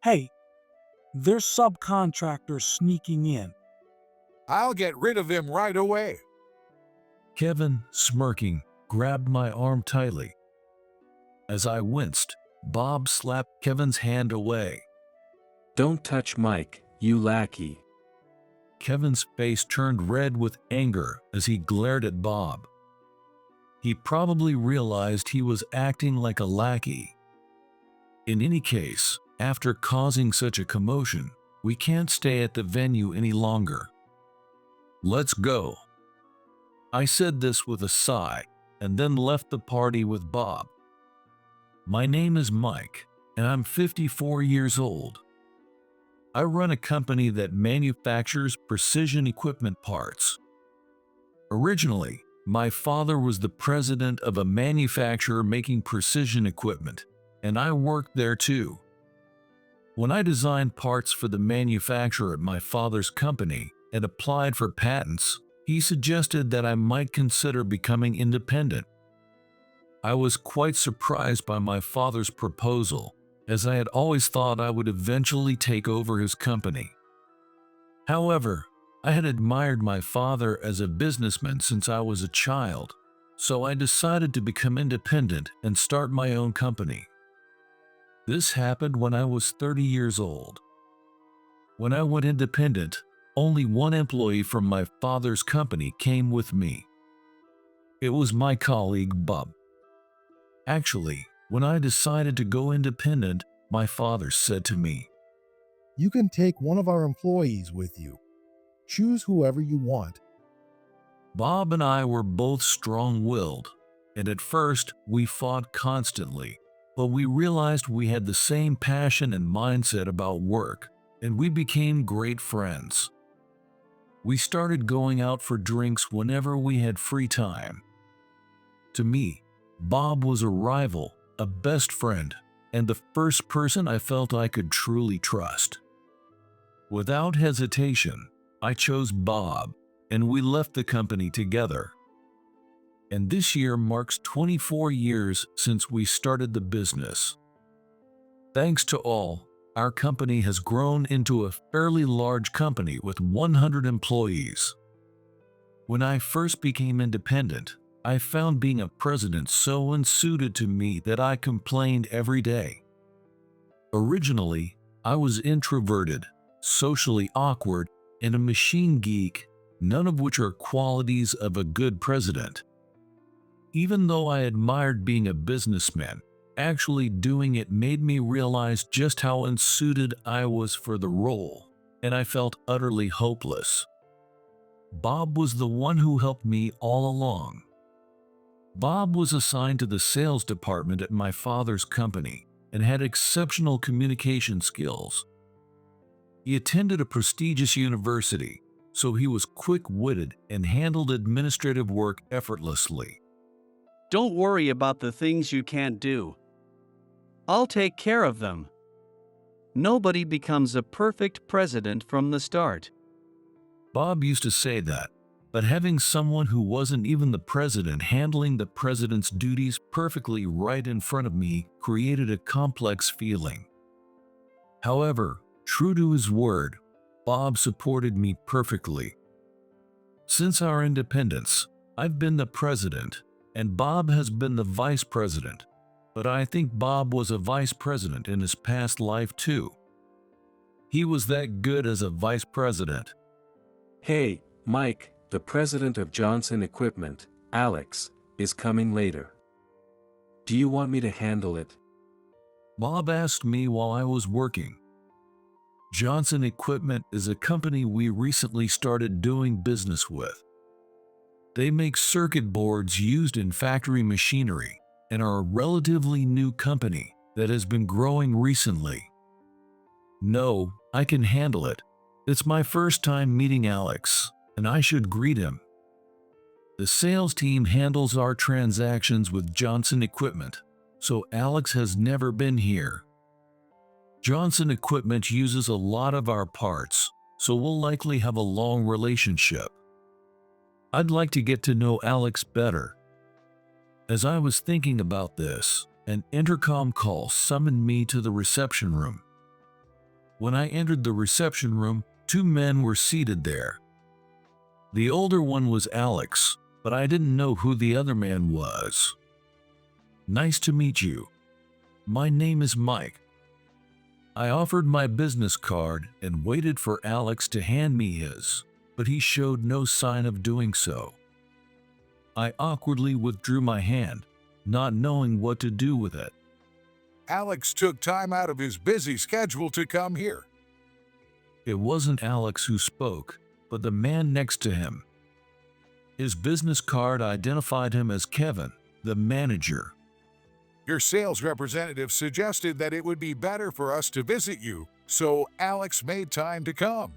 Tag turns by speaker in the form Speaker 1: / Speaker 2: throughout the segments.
Speaker 1: Hey, there's subcontractors sneaking in.
Speaker 2: I'll get rid of him right away.
Speaker 3: Kevin, smirking, grabbed my arm tightly. As I winced, Bob slapped Kevin's hand away.
Speaker 4: Don't touch Mike, you lackey.
Speaker 3: Kevin's face turned red with anger as he glared at Bob. He probably realized he was acting like a lackey. In any case, after causing such a commotion, we can't stay at the venue any longer. Let's go. I said this with a sigh, and then left the party with Bob. My name is Mike, and I'm 54 years old. I run a company that manufactures precision equipment parts. Originally, my father was the president of a manufacturer making precision equipment, and I worked there too. When I designed parts for the manufacturer at my father's company and applied for patents, he suggested that I might consider becoming independent. I was quite surprised by my father's proposal, as I had always thought I would eventually take over his company. However, I had admired my father as a businessman since I was a child, so I decided to become independent and start my own company. This happened when I was 30 years old. When I went independent, only one employee from my father's company came with me. It was my colleague Bob. Actually, when I decided to go independent, my father said to me,
Speaker 5: You can take one of our employees with you. Choose whoever you want.
Speaker 3: Bob and I were both strong-willed, and at first we fought constantly, but we realized we had the same passion and mindset about work, and we became great friends. We started going out for drinks whenever we had free time. To me, Bob was a rival, a best friend, and the first person I felt I could truly trust. Without hesitation, I chose Bob, and we left the company together. And this year marks 24 years since we started the business. Thanks to all, our company has grown into a fairly large company with 100 employees. When I first became independent, I found being a president so unsuited to me that I complained every day. Originally, I was introverted, socially awkward, and a machine geek, none of which are qualities of a good president. Even though I admired being a businessman, actually doing it made me realize just how unsuited I was for the role, and I felt utterly hopeless. Bob was the one who helped me all along. Bob was assigned to the sales department at my father's company and had exceptional communication skills. He attended a prestigious university, so he was quick-witted and handled administrative work effortlessly.
Speaker 6: Don't worry about the things you can't do. I'll take care of them. Nobody becomes a perfect president from the start.
Speaker 3: Bob used to say that, but having someone who wasn't even the president handling the president's duties perfectly right in front of me created a complex feeling. However, true to his word, Bob supported me perfectly. Since our independence, I've been the president, and Bob has been the vice president, but I think Bob was a vice president in his past life too. He was that good as a vice president.
Speaker 4: Hey, Mike, the president of Johnson Equipment, Alex, is coming later. Do you want me to handle it?
Speaker 3: Bob asked me while I was working. Johnson Equipment is a company we recently started doing business with. They make circuit boards used in factory machinery and are a relatively new company that has been growing recently. No, I can handle it. It's my first time meeting Alex, and I should greet him. The sales team handles our transactions with Johnson Equipment, so Alex has never been here. Johnson Equipment uses a lot of our parts, so we'll likely have a long relationship. I'd like to get to know Alex better. As I was thinking about this, an intercom call summoned me to the reception room. When I entered the reception room, two men were seated there. The older one was Alex, but I didn't know who the other man was. "Nice to meet you. My name is Mike." I offered my business card and waited for Alex to hand me his, but he showed no sign of doing so. I awkwardly withdrew my hand, not knowing what to do with it.
Speaker 2: Alex took time out of his busy schedule to come here.
Speaker 3: It wasn't Alex who spoke, but the man next to him. His business card identified him as Kevin, the manager.
Speaker 2: Your sales representative suggested that it would be better for us to visit you, so Alex made time to come.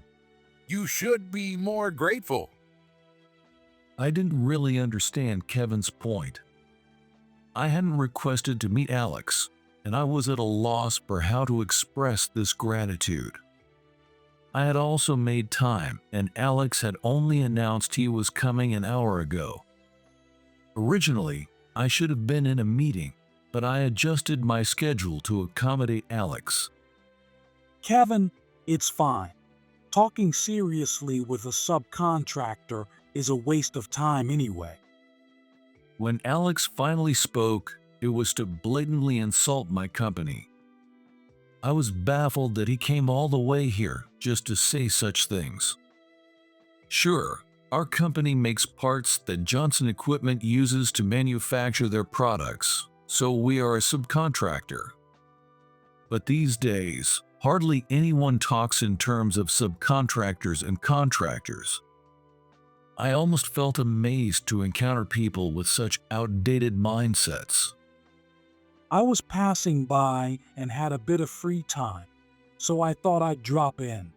Speaker 2: You should be more grateful.
Speaker 3: I didn't really understand Kevin's point. I hadn't requested to meet Alex, and I was at a loss for how to express this gratitude. I had also made time, and Alex had only announced he was coming an hour ago. Originally, I should have been in a meeting, but I adjusted my schedule to accommodate Alex.
Speaker 1: Kevin, it's fine. Talking seriously with a subcontractor is a waste of time anyway.
Speaker 3: When Alex finally spoke, it was to blatantly insult my company. I was baffled that he came all the way here just to say such things. Sure, our company makes parts that Johnson Equipment uses to manufacture their products, so we are a subcontractor. But these days, hardly anyone talks in terms of subcontractors and contractors. I almost felt amazed to encounter people with such outdated mindsets.
Speaker 1: I was passing by and had a bit of free time, so I thought I'd drop in.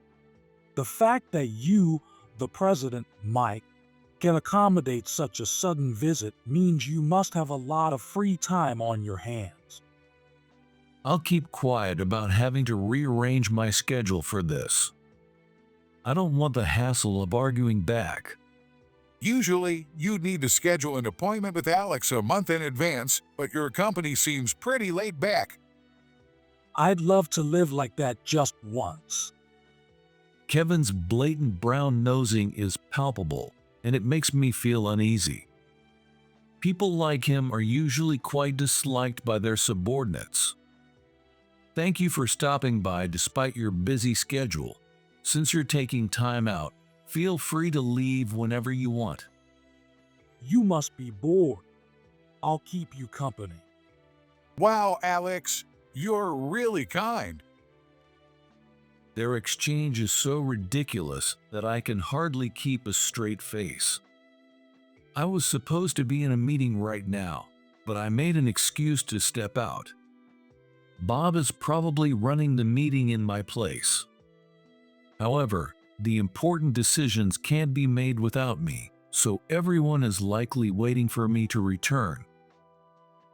Speaker 1: The fact that you, the president, Mike, can accommodate such a sudden visit means you must have a lot of free time on your hands.
Speaker 3: I'll keep quiet about having to rearrange my schedule for this. I don't want the hassle of arguing back.
Speaker 2: Usually, you'd need to schedule an appointment with Alex a month in advance, but your company seems pretty laid back.
Speaker 1: I'd love to live like that just once.
Speaker 3: Kevin's blatant brown-nosing is palpable, and it makes me feel uneasy. People like him are usually quite disliked by their subordinates. Thank you for stopping by despite your busy schedule. Since you're taking time out, feel free to leave whenever you want.
Speaker 1: You must be bored. I'll keep you company.
Speaker 2: Wow, Alex, you're really kind.
Speaker 3: Their exchange is so ridiculous that I can hardly keep a straight face. I was supposed to be in a meeting right now, but I made an excuse to step out. Bob is probably running the meeting in my place. However, the important decisions can't be made without me, so everyone is likely waiting for me to return.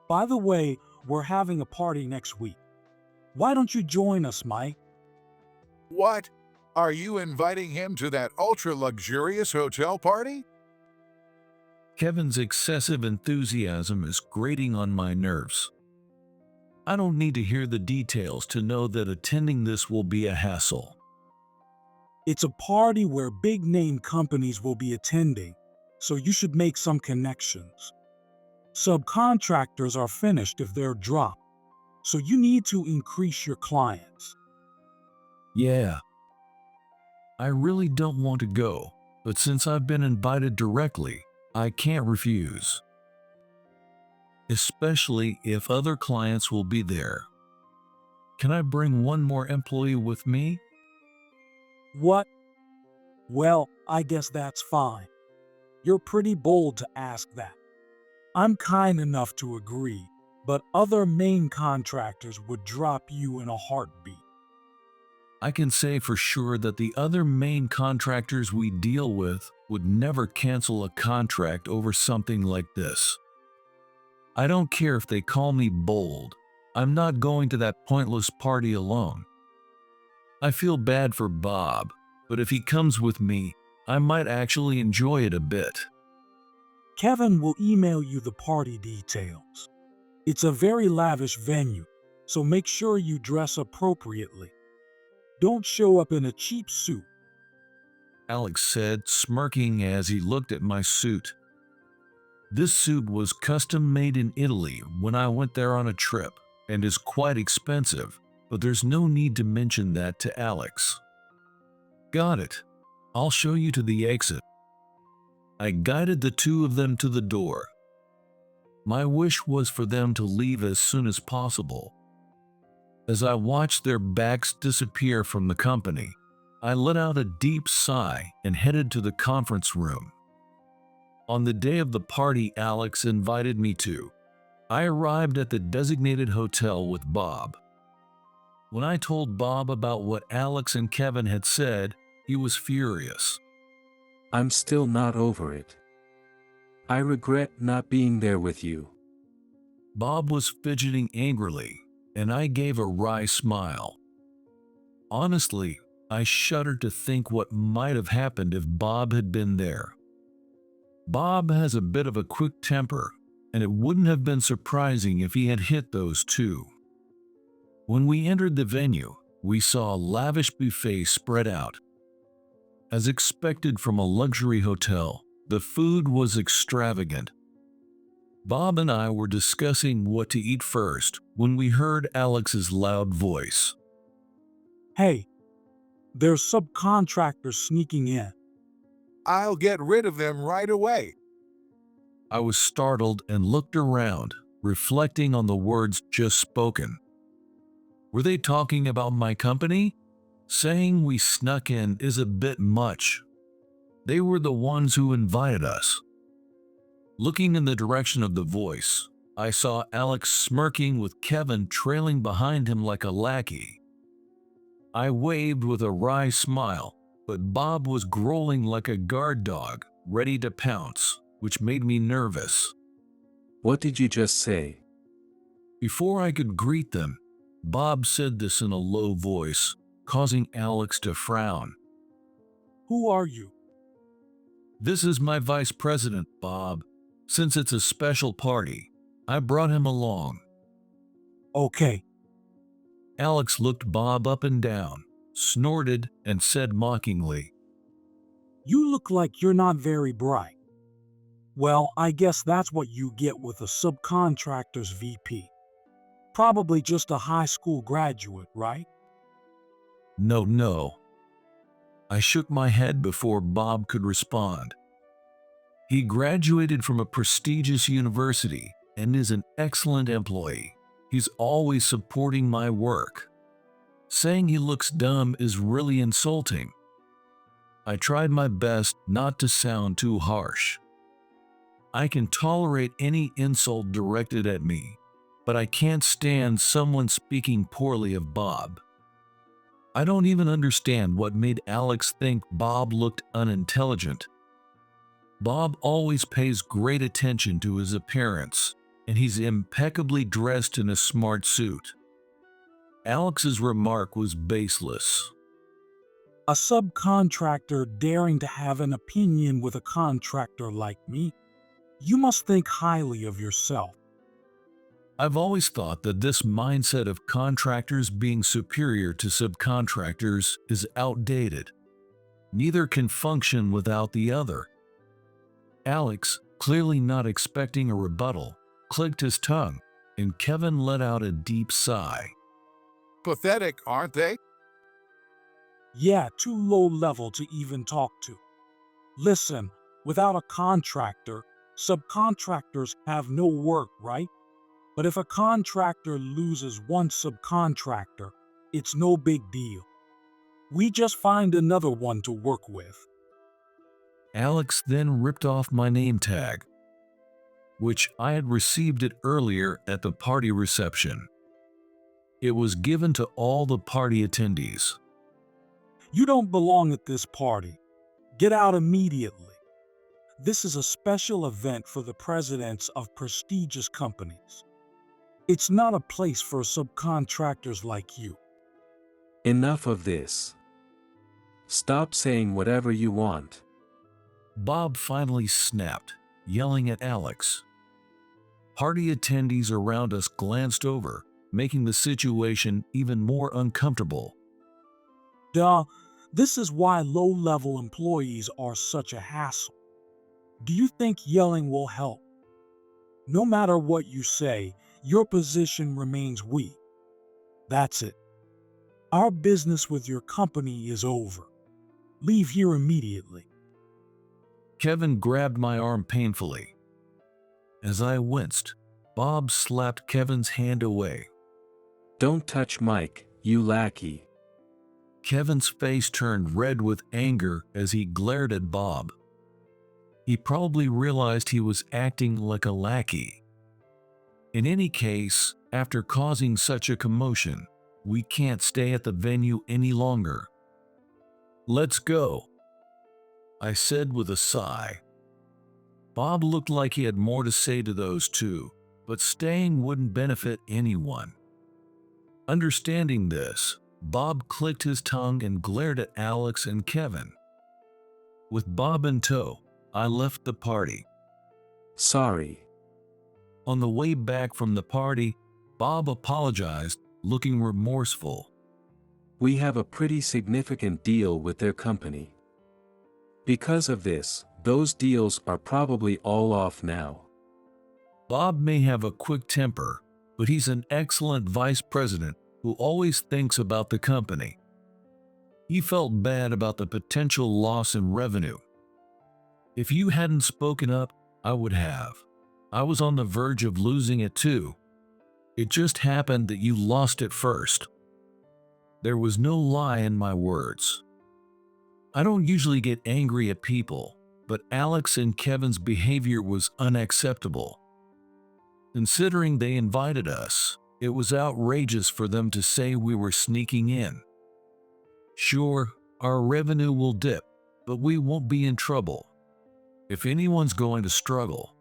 Speaker 1: By the way, we're having a party next week. Why don't you join us, Mike?
Speaker 2: What? Are you inviting him to that ultra-luxurious hotel party?
Speaker 3: Kevin's excessive enthusiasm is grating on my nerves. I don't need to hear the details to know that attending this will be a hassle.
Speaker 1: It's a party where big-name companies will be attending, so you should make some connections. Subcontractors are finished if they're dropped, so you need to increase your clients.
Speaker 3: Yeah. I really don't want to go, but since I've been invited directly, I can't refuse. Especially if other clients will be there. Can I bring one more employee with me?
Speaker 1: What? Well, I guess that's fine. You're pretty bold to ask that. I'm kind enough to agree, but other main contractors would drop you in a heartbeat.
Speaker 3: I can say for sure that the other main contractors we deal with would never cancel a contract over something like this. I don't care if they call me bold. I'm not going to that pointless party alone. I feel bad for Bob, but if he comes with me, I might actually enjoy it a bit.
Speaker 1: Kevin will email you the party details. It's a very lavish venue, so make sure you dress appropriately. Don't show up in a cheap suit.
Speaker 3: Alex said, smirking as he looked at my suit. This suit was custom made in Italy when I went there on a trip and is quite expensive, but there's no need to mention that to Alex. Got it. I'll show you to the exit. I guided the two of them to the door. My wish was for them to leave as soon as possible. As I watched their backs disappear from the company, I let out a deep sigh and headed to the conference room. On the day of the party Alex invited me to, I arrived at the designated hotel with Bob. When I told Bob about what Alex and Kevin had said, he was furious.
Speaker 4: I'm still not over it. I regret not being there with you.
Speaker 3: Bob was fidgeting angrily, and I gave a wry smile. Honestly, I shuddered to think what might have happened if Bob had been there. Bob has a bit of a quick temper, and it wouldn't have been surprising if he had hit those two. When we entered the venue, we saw a lavish buffet spread out. As expected from a luxury hotel, the food was extravagant. Bob and I were discussing what to eat first when we heard Alex's loud voice.
Speaker 1: Hey, there's subcontractors sneaking in.
Speaker 2: I'll get rid of them right away.
Speaker 3: I was startled and looked around, reflecting on the words just spoken. Were they talking about my company? Saying we snuck in is a bit much. They were the ones who invited us. Looking in the direction of the voice, I saw Alex smirking with Kevin trailing behind him like a lackey. I waved with a wry smile, but Bob was growling like a guard dog, ready to pounce, which made me nervous.
Speaker 4: What did you just say?
Speaker 3: Before I could greet them, Bob said this in a low voice, causing Alex to frown.
Speaker 1: Who are you?
Speaker 3: This is my vice president, Bob. Since it's a special party, I brought him along.
Speaker 1: Okay.
Speaker 3: Alex looked Bob up and down, snorted, and said mockingly,
Speaker 1: You look like you're not very bright. Well, I guess that's what you get with a subcontractor's VP. Probably just a high school graduate, right?
Speaker 3: No. I shook my head before Bob could respond. He graduated from a prestigious university and is an excellent employee. He's always supporting my work. Saying he looks dumb is really insulting. I tried my best not to sound too harsh. I can tolerate any insult directed at me, but I can't stand someone speaking poorly of Bob. I don't even understand what made Alex think Bob looked unintelligent. Bob always pays great attention to his appearance, and he's impeccably dressed in a smart suit. Alex's remark was baseless.
Speaker 1: A subcontractor daring to have an opinion with a contractor like me? You must think highly of yourself.
Speaker 3: I've always thought that this mindset of contractors being superior to subcontractors is outdated. Neither can function without the other. Alex, clearly not expecting a rebuttal, clicked his tongue, and Kevin let out a deep sigh.
Speaker 2: Pathetic, aren't they?
Speaker 1: Yeah, too low level to even talk to. Listen, without a contractor, subcontractors have no work, right? But if a contractor loses one subcontractor, it's no big deal. We just find another one to work with.
Speaker 3: Alex then ripped off my name tag, which I had received it earlier at the party reception. It was given to all the party attendees.
Speaker 1: You don't belong at this party. Get out immediately. This is a special event for the presidents of prestigious companies. It's not a place for subcontractors like you.
Speaker 4: Enough of this. Stop saying whatever you want.
Speaker 3: Bob finally snapped, yelling at Alex. Party attendees around us glanced over, making the situation even more uncomfortable.
Speaker 1: Duh, this is why low-level employees are such a hassle. Do you think yelling will help? No matter what you say, your position remains weak. That's it. Our business with your company is over. Leave here immediately.
Speaker 3: Kevin grabbed my arm painfully. As I winced, Bob slapped Kevin's hand away.
Speaker 4: Don't touch Mike, you lackey.
Speaker 3: Kevin's face turned red with anger as he glared at Bob. He probably realized he was acting like a lackey. In any case, after causing such a commotion, we can't stay at the venue any longer. Let's go, I said with a sigh. Bob looked like he had more to say to those two, but staying wouldn't benefit anyone. Understanding this, Bob clicked his tongue and glared at Alex and Kevin. With Bob in tow, I left the party.
Speaker 4: Sorry.
Speaker 3: On the way back from the party, Bob apologized, looking remorseful.
Speaker 4: We have a pretty significant deal with their company. Because of this, those deals are probably all off now.
Speaker 3: Bob may have a quick temper, but he's an excellent vice president who always thinks about the company. He felt bad about the potential loss in revenue. If you hadn't spoken up, I would have. I was on the verge of losing it too. It just happened that you lost it first. There was no lie in my words. I don't usually get angry at people, but Alex and Kevin's behavior was unacceptable. Considering they invited us, it was outrageous for them to say we were sneaking in. Sure, our revenue will dip, but we won't be in trouble. If anyone's going to struggle,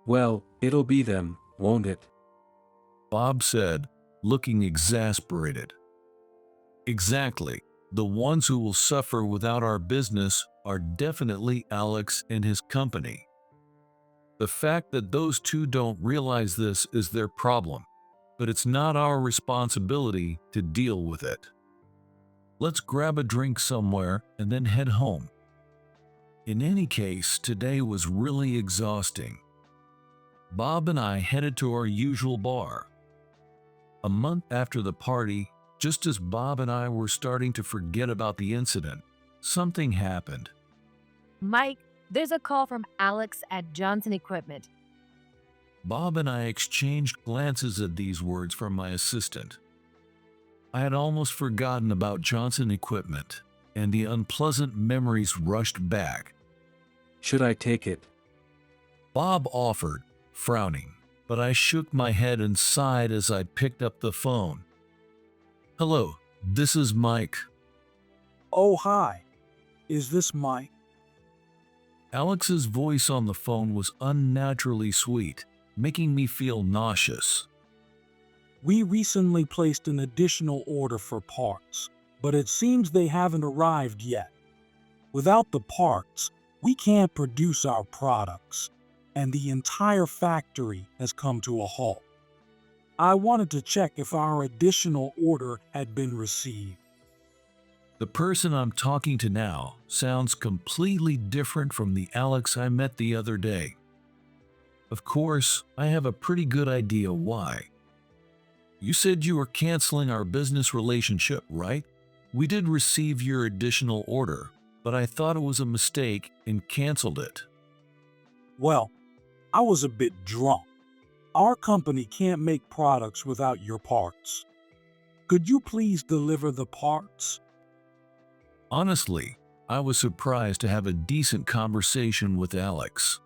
Speaker 4: Well, it'll be them, won't it?
Speaker 3: Bob said, looking exasperated. Exactly. The ones who will suffer without our business are definitely Alex and his company. The fact that those two don't realize this is their problem, but it's not our responsibility to deal with it. Let's grab a drink somewhere and then head home. In any case, today was really exhausting. Bob and I headed to our usual bar. A month after the party, just as Bob and I were starting to forget about the incident, something happened.
Speaker 7: Mike, there's a call from Alex at Johnson Equipment.
Speaker 3: Bob and I exchanged glances at these words from my assistant. I had almost forgotten about Johnson Equipment, and the unpleasant memories rushed back.
Speaker 4: Should I take it?
Speaker 3: Bob offered, frowning, but I shook my head and sighed as I picked up the phone. Hello, this is Mike.
Speaker 1: Oh, hi. Is this Mike?
Speaker 3: Alex's voice on the phone was unnaturally sweet, making me feel nauseous.
Speaker 1: We recently placed an additional order for parts, but it seems they haven't arrived yet. Without the parts, we can't produce our products, and the entire factory has come to a halt. I wanted to check if our additional order had been received.
Speaker 3: The person I'm talking to now sounds completely different from the Alex I met the other day. Of course, I have a pretty good idea why. You said you were canceling our business relationship, right? We did receive your additional order, but I thought it was a mistake and canceled it.
Speaker 1: Well, I was a bit drunk. Our company can't make products without your parts. Could you please deliver the parts?
Speaker 3: Honestly, I was surprised to have a decent conversation with Alex.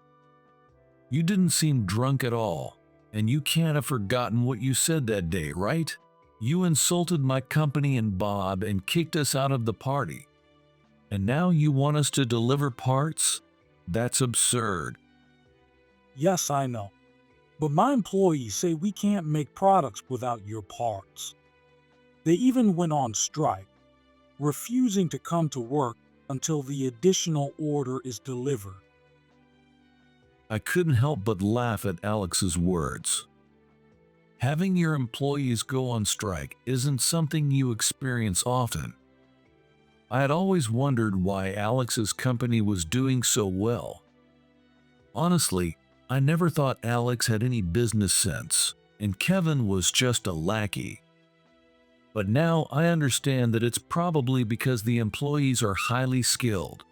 Speaker 3: You didn't seem drunk at all, and you can't have forgotten what you said that day, right? You insulted my company and Bob and kicked us out of the party. And now you want us to deliver parts? That's absurd.
Speaker 1: Yes, I know. But my employees say we can't make products without your parts. They even went on strike, refusing to come to work until the additional order is delivered.
Speaker 3: I couldn't help but laugh at Alex's words. Having your employees go on strike isn't something you experience often. I had always wondered why Alex's company was doing so well. Honestly, I never thought Alex had any business sense, and Kevin was just a lackey. But now I understand that it's probably because the employees are highly skilled.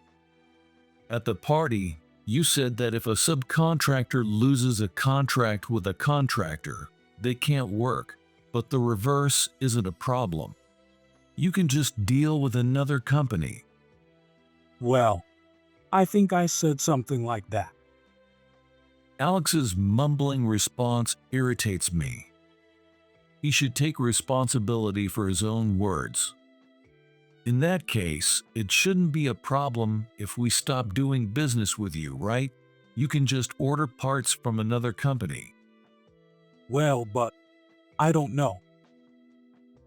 Speaker 3: At the party, you said that if a subcontractor loses a contract with a contractor, they can't work, but the reverse isn't a problem. You can just deal with another company.
Speaker 1: Well, I think I said something like that.
Speaker 3: Alex's mumbling response irritates me. He should take responsibility for his own words. In that case, it shouldn't be a problem if we stop doing business with you, right? You can just order parts from another company.
Speaker 1: Well, but I don't know.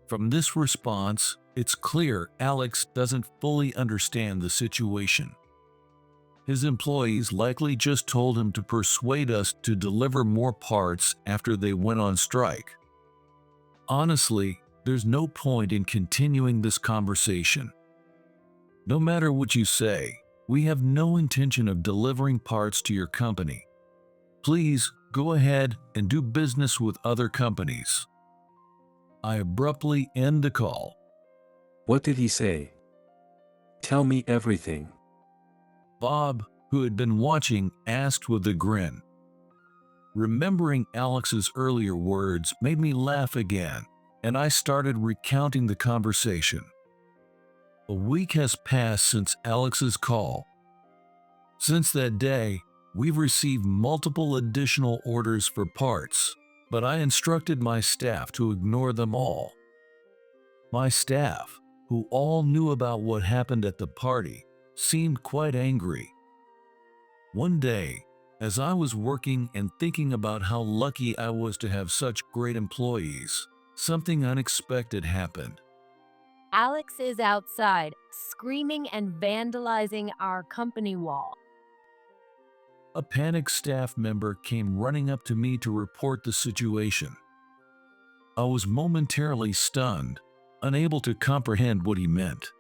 Speaker 3: From this response, it's clear Alex doesn't fully understand the situation. His employees likely just told him to persuade us to deliver more parts after they went on strike. Honestly, there's no point in continuing this conversation. No matter what you say, we have no intention of delivering parts to your company. Please go ahead and do business with other companies. I abruptly end the call.
Speaker 4: What did he say? Tell me everything.
Speaker 3: Bob, who had been watching, asked with a grin. Remembering Alex's earlier words made me laugh again, and I started recounting the conversation. A week has passed since Alex's call. Since that day, we've received multiple additional orders for parts, but I instructed my staff to ignore them all. My staff, who all knew about what happened at the party, seemed quite angry. One day, as I was working and thinking about how lucky I was to have such great employees, something unexpected happened.
Speaker 7: Alex is outside, screaming and vandalizing our company wall.
Speaker 3: A panicked staff member came running up to me to report the situation. I was momentarily stunned, unable to comprehend what he meant.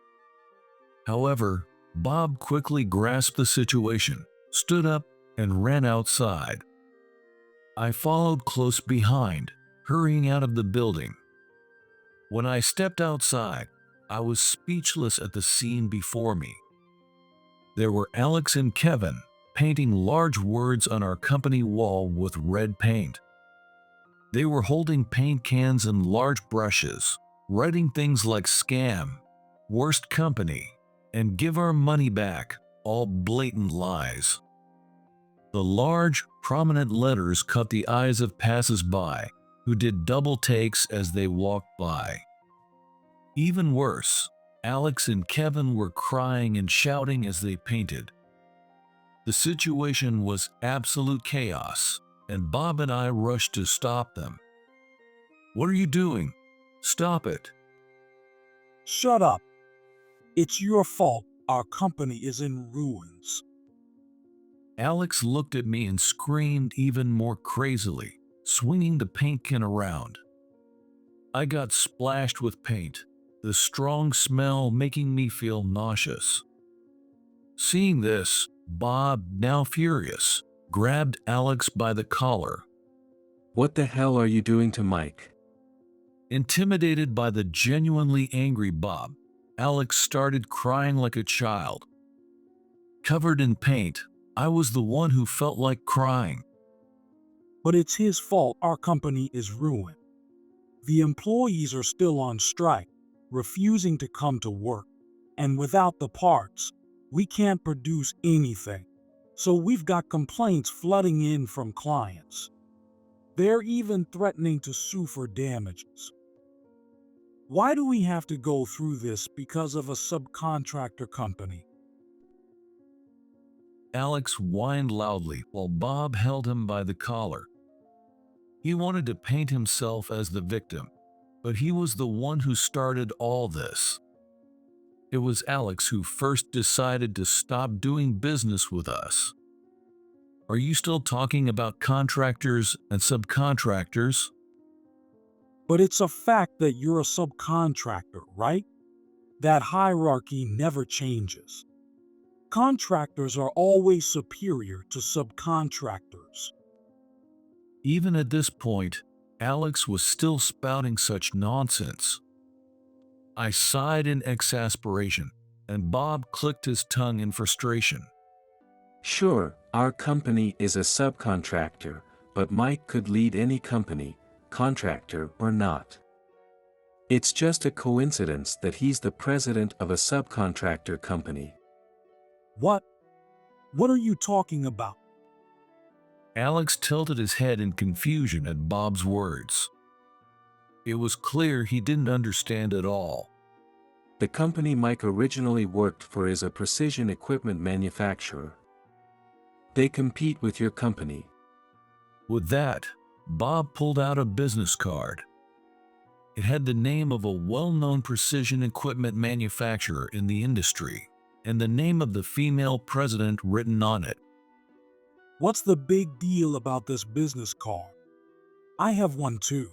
Speaker 3: However, Bob quickly grasped the situation, stood up, and ran outside. I followed close behind, hurrying out of the building. When I stepped outside, I was speechless at the scene before me. There were Alex and Kevin, painting large words on our company wall with red paint. They were holding paint cans and large brushes, writing things like scam, worst company, and give our money back, all blatant lies. The large, prominent letters caught the eyes of passers-by, who did double takes as they walked by. Even worse, Alex and Kevin were crying and shouting as they painted. The situation was absolute chaos, and Bob and I rushed to stop them. "What are you doing? Stop it."
Speaker 1: Shut up. It's your fault our company is in ruins.
Speaker 3: Alex looked at me and screamed even more crazily, swinging the paint can around. I got splashed with paint, the strong smell making me feel nauseous. Seeing this, Bob, now furious, grabbed Alex by the collar.
Speaker 4: What the hell are you doing to Mike?
Speaker 3: Intimidated by the genuinely angry Bob, Alex started crying like a child. Covered in paint, I was the one who felt like crying.
Speaker 1: But it's his fault our company is ruined. The employees are still on strike, refusing to come to work. And without the parts, we can't produce anything. So we've got complaints flooding in from clients. They're even threatening to sue for damages. Why do we have to go through this because of a subcontractor company?
Speaker 3: Alex whined loudly while Bob held him by the collar. He wanted to paint himself as the victim, but he was the one who started all this. It was Alex who first decided to stop doing business with us. Are you still talking about contractors and subcontractors?
Speaker 1: But it's a fact that you're a subcontractor, right? That hierarchy never changes. Contractors are always superior to subcontractors.
Speaker 3: Even at this point, Alex was still spouting such nonsense. I sighed in exasperation, and Bob clicked his tongue in frustration.
Speaker 4: Sure, our company is a subcontractor, but Mike could lead any company, contractor or not. It's just a coincidence that he's the president of a subcontractor company.
Speaker 1: What? What are you talking about?
Speaker 3: Alex tilted his head in confusion at Bob's words. It was clear he didn't understand at all.
Speaker 4: The company Mike originally worked for is a precision equipment manufacturer. They compete with your company.
Speaker 3: With that, Bob pulled out a business card. It had the name of a well-known precision equipment manufacturer in the industry, and the name of the female president written on it.
Speaker 1: What's the big deal about this business card? I have one too.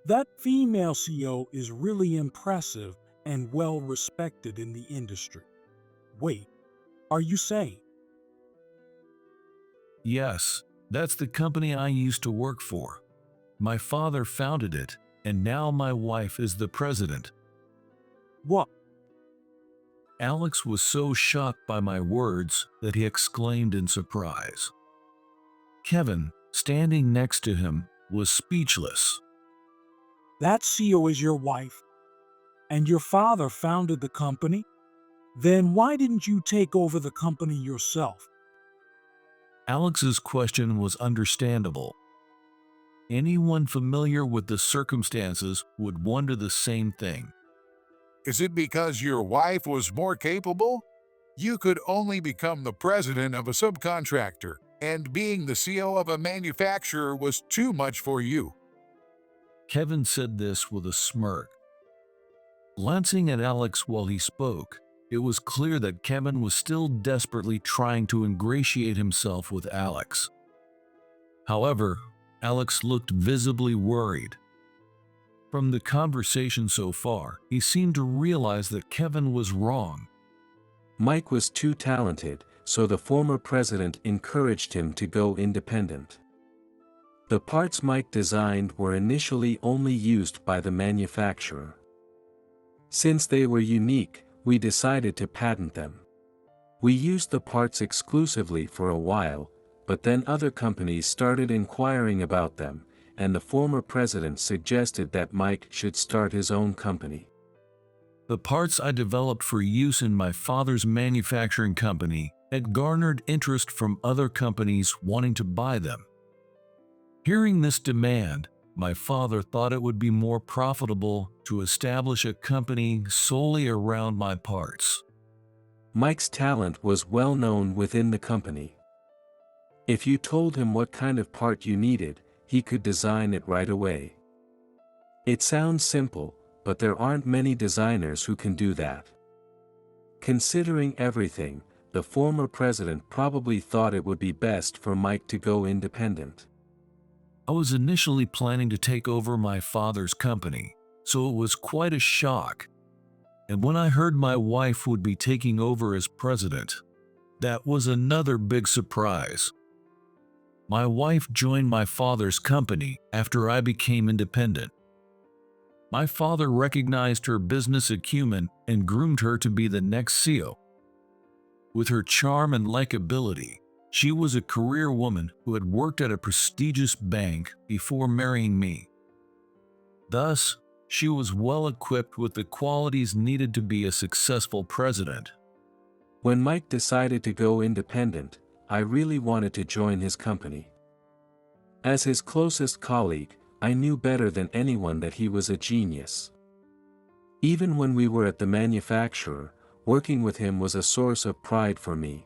Speaker 1: That female CEO is really impressive and well respected in the industry. Wait, are you saying?
Speaker 3: Yes, that's the company I used to work for. My father founded it, and now my wife is the president.
Speaker 1: What?
Speaker 3: Alex was so shocked by my words that he exclaimed in surprise. Kevin, standing next to him, was speechless.
Speaker 1: That CEO is your wife? And your father founded the company? Then why didn't you take over the company yourself?
Speaker 3: Alex's question was understandable. Anyone familiar with the circumstances would wonder the same thing.
Speaker 2: Is it because your wife was more capable? You could only become the president of a subcontractor, and being the CEO of a manufacturer was too much for you.
Speaker 3: Kevin said this with a smirk. Glancing at Alex while he spoke, it was clear that Kevin was still desperately trying to ingratiate himself with Alex. However, Alex looked visibly worried. From the conversation so far, he seemed to realize that Kevin was wrong.
Speaker 4: Mike was too talented, so the former president encouraged him to go independent. The parts Mike designed were initially only used by the manufacturer. Since they were unique, we decided to patent them. We used the parts exclusively for a while, but then other companies started inquiring about them, and the former president suggested that Mike should start his own company.
Speaker 3: The parts I developed for use in my father's manufacturing company had garnered interest from other companies wanting to buy them. Hearing this demand, my father thought it would be more profitable to establish a company solely around my parts.
Speaker 4: Mike's talent was well known within the company. If you told him what kind of part you needed, he could design it right away. It sounds simple, but there aren't many designers who can do that. Considering everything, the former president probably thought it would be best for Mike to go independent.
Speaker 3: I was initially planning to take over my father's company, so it was quite a shock. And when I heard my wife would be taking over as president, that was another big surprise. My wife joined my father's company after I became independent. My father recognized her business acumen and groomed her to be the next CEO. With her charm and likability, she was a career woman who had worked at a prestigious bank before marrying me. Thus, she was well equipped with the qualities needed to be a successful president.
Speaker 4: When Mike decided to go independent, I really wanted to join his company. As his closest colleague, I knew better than anyone that he was a genius. Even when we were at the manufacturer, working with him was a source of pride for me.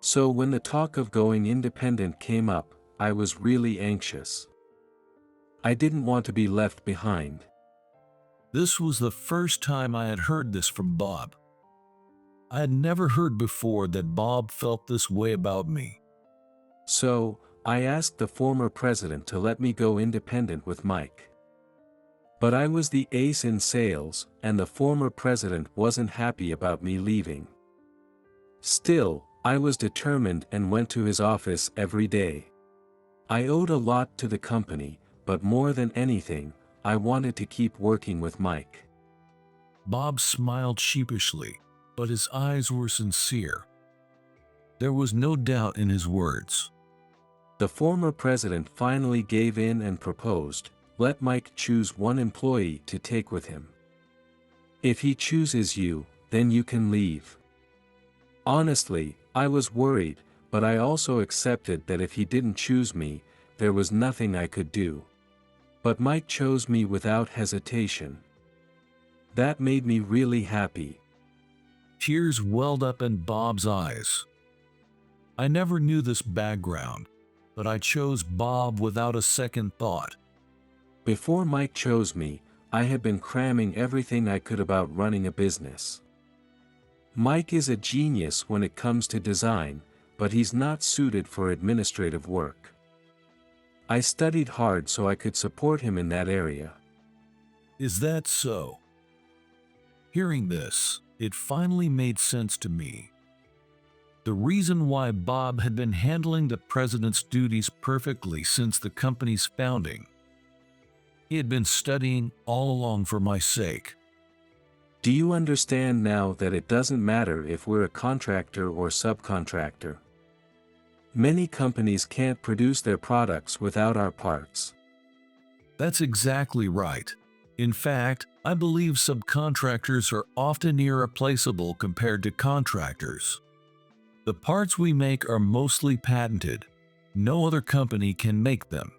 Speaker 4: So when the talk of going independent came up, I was really anxious. I didn't want to be left behind.
Speaker 3: This was the first time I had heard this from Bob. I had never heard before that Bob felt this way about me.
Speaker 4: So, I asked the former president to let me go independent with Mike. But I was the ace in sales, and the former president wasn't happy about me leaving. Still, I was determined and went to his office every day. I owed a lot to the company, but more than anything, I wanted to keep working with Mike.
Speaker 3: Bob smiled sheepishly, but his eyes were sincere. There was no doubt in his words.
Speaker 4: The former president finally gave in and proposed, let Mike choose one employee to take with him. If he chooses you, then you can leave. Honestly, I was worried, but I also accepted that if he didn't choose me, there was nothing I could do. But Mike chose me without hesitation. That made me really happy.
Speaker 3: Tears welled up in Bob's eyes. I never knew this background, but I chose Bob without a second thought.
Speaker 4: Before Mike chose me, I had been cramming everything I could about running a business. Mike is a genius when it comes to design, but he's not suited for administrative work. I studied hard so I could support him in that area.
Speaker 3: Is that so? Hearing this, it finally made sense to me. The reason why Bob had been handling the president's duties perfectly since the company's founding. He had been studying all along for my sake.
Speaker 4: Do you understand now that it doesn't matter if we're a contractor or subcontractor? Many companies can't produce their products without our parts.
Speaker 3: That's exactly right. In fact, I believe subcontractors are often irreplaceable compared to contractors. The parts we make are mostly patented. No other company can make them.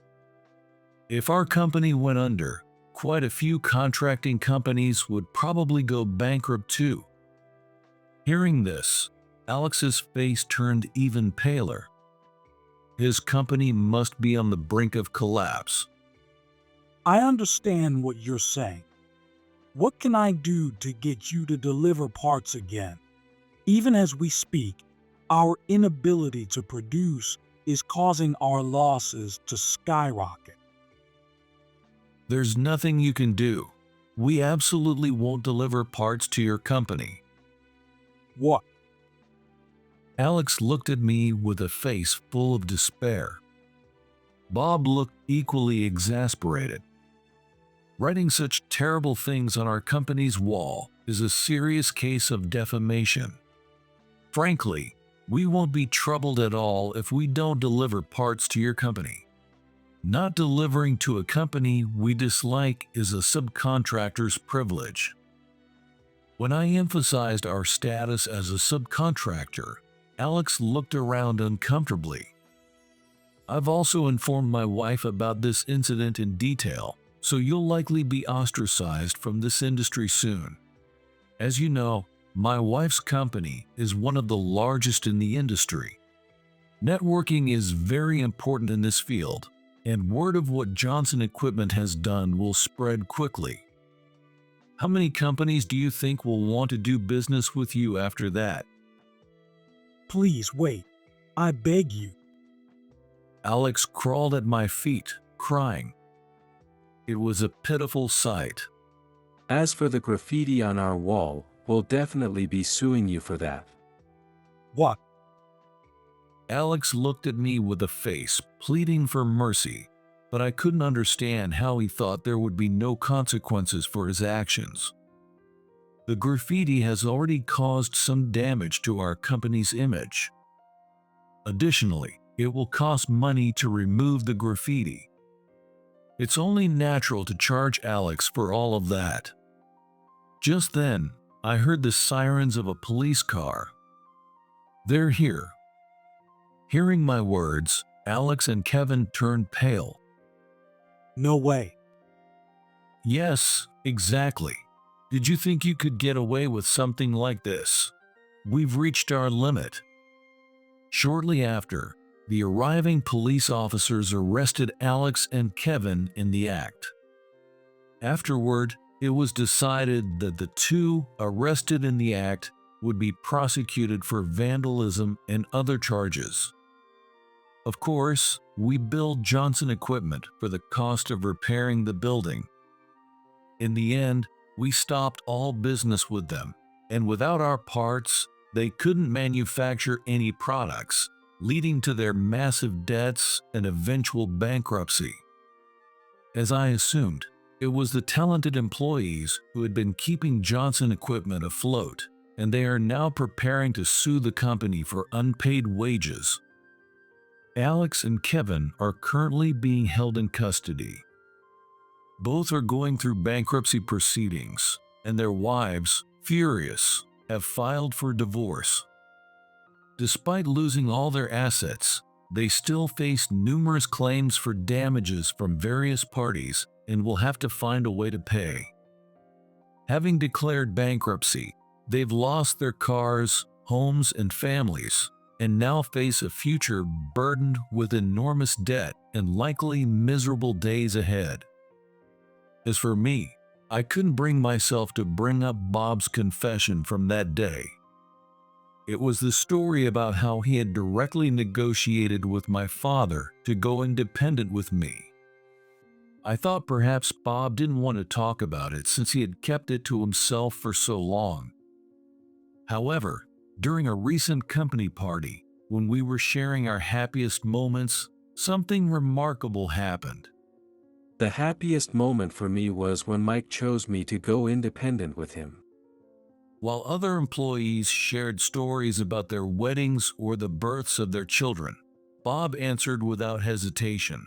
Speaker 3: If our company went under, quite a few contracting companies would probably go bankrupt too. Hearing this, Alex's face turned even paler. His company must be on the brink of collapse.
Speaker 1: I understand what you're saying. What can I do to get you to deliver parts again? Even as we speak, our inability to produce is causing our losses to skyrocket.
Speaker 3: There's nothing you can do. We absolutely won't deliver parts to your company.
Speaker 1: What?
Speaker 3: Alex looked at me with a face full of despair. Bob looked equally exasperated. Writing such terrible things on our company's wall is a serious case of defamation. Frankly, we won't be troubled at all if we don't deliver parts to your company. Not delivering to a company we dislike is a subcontractor's privilege. When I emphasized our status as a subcontractor, Alex looked around uncomfortably. I've also informed my wife about this incident in detail, so you'll likely be ostracized from this industry soon. As you know, my wife's company is one of the largest in the industry. Networking is very important in this field, and word of what Johnson Equipment has done will spread quickly. How many companies do you think will want to do business with you after that?
Speaker 1: Please wait. I beg you.
Speaker 3: Alex crawled at my feet, crying. It was a pitiful sight.
Speaker 4: As for the graffiti on our wall, we'll definitely be suing you for that.
Speaker 1: What?
Speaker 3: Alex looked at me with a face pleading for mercy, but I couldn't understand how he thought there would be no consequences for his actions. The graffiti has already caused some damage to our company's image. Additionally, it will cost money to remove the graffiti. It's only natural to charge Alex for all of that. Just then, I heard the sirens of a police car. They're here. Hearing my words, Alex and Kevin turned pale.
Speaker 1: No way.
Speaker 3: Yes, exactly. Did you think you could get away with something like this? We've reached our limit. Shortly after, the arriving police officers arrested Alex and Kevin in the act. Afterward, it was decided that the two arrested in the act would be prosecuted for vandalism and other charges. Of course, we billed Johnson Equipment for the cost of repairing the building. In the end, we stopped all business with them, and without our parts, they couldn't manufacture any products, leading to their massive debts and eventual bankruptcy. As I assumed, it was the talented employees who had been keeping Johnson Equipment afloat, and they are now preparing to sue the company for unpaid wages. Alex and Kevin are currently being held in custody. Both are going through bankruptcy proceedings, and their wives, furious, have filed for divorce. Despite losing all their assets, they still face numerous claims for damages from various parties and will have to find a way to pay. Having declared bankruptcy, they've lost their cars, homes, and families, and now face a future burdened with enormous debt and likely miserable days ahead. As for me, I couldn't bring myself to bring up Bob's confession from that day. It was the story about how he had directly negotiated with my father to go independent with me. I thought perhaps Bob didn't want to talk about it since he had kept it to himself for so long. However, during a recent company party, when we were sharing our happiest moments, something remarkable happened.
Speaker 4: The happiest moment for me was when Mike chose me to go independent with him.
Speaker 3: While other employees shared stories about their weddings or the births of their children, Bob answered without hesitation.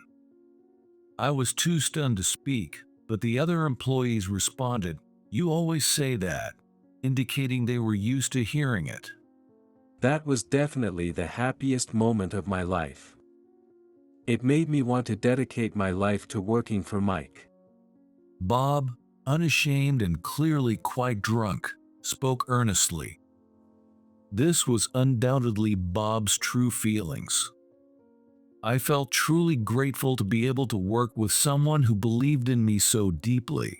Speaker 3: I was too stunned to speak, but the other employees responded, "You always say that," indicating they were used to hearing it.
Speaker 4: That was definitely the happiest moment of my life. It made me want to dedicate my life to working for Mike.
Speaker 3: Bob, unashamed and clearly quite drunk, spoke earnestly. This was undoubtedly Bob's true feelings. I felt truly grateful to be able to work with someone who believed in me so deeply.